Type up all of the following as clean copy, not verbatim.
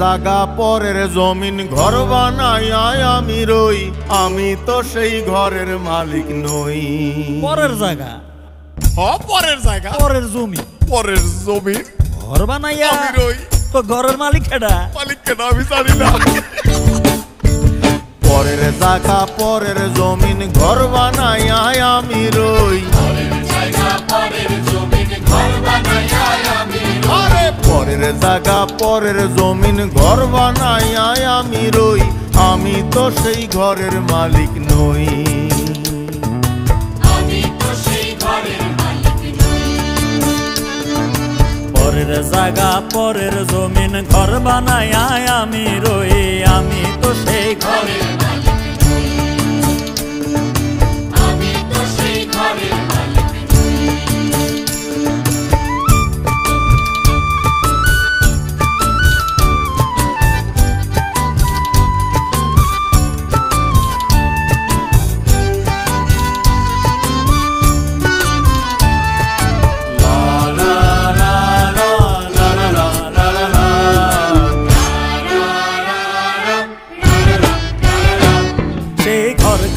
জাগা পরের জমিন ঘর বানাইয়া আমি রই, আমি তো সেই ঘরের মালিক নই। পরের জায়গা, পরের জায়গা, পরের জমি, পরের জমিন ঘর বানাইয়া আমি রই, তো ঘরের মালিক কেডা? মালিক কেন আমি জানি না। পরের জায়গা পরের জমিন ঘর বানাইয়া আমি রই, আরে পরের জায়গা পরের জমিন ঘর বানাইয়া আমি রই, আমি তো সেই ঘরের মালিক নই। পরের জায়গা পরের জমিন ঘর বানাইয়া আমি রই, আমি তো সেই ঘরের মালিক নই। আমি তো সেই ঘরের মালিক নই।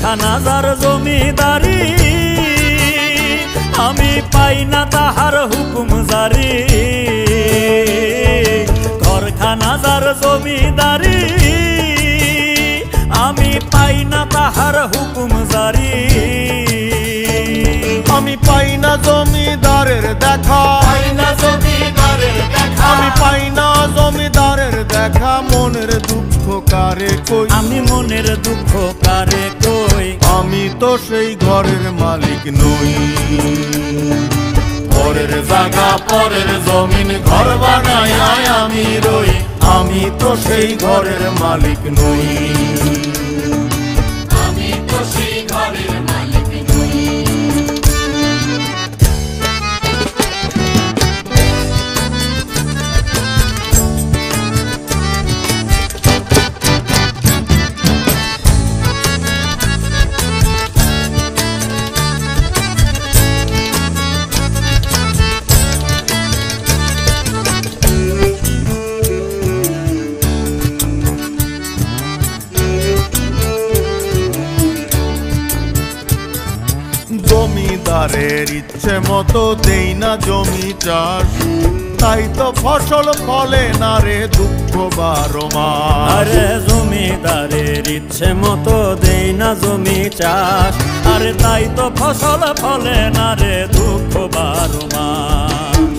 খানাজার জমিদারি আমি পাই না তাহার হুকুম জারি, ঘরখানাজার জমিদারি আমি পাই না তাহার হুকুম জারি। আমি পাই না জমিদারের দেখা, আমি পাই না জমিদারের দেখা, মনের দুঃখ কারে কই, আমি মনের দুঃখ কারে কই, আমি তো সেই ঘরের মালিক নই। পরের জায়গা পরের জমিন ঘর বানাইয়া আমি রই, আমি তো সেই ঘরের মালিক নই। আমি তো সেই ঘরের মালিক নই। জমিদারের ইচ্ছে মতো দেই না জমি চাষ, তাই তো ফসল ফলে না রে দুঃখ 12 মাস। আরে জমিদারের ইচ্ছে মতো দেই না জমি চাষ, আরে তাই তো ফসল ফলে না রে দুঃখ 12 মাস।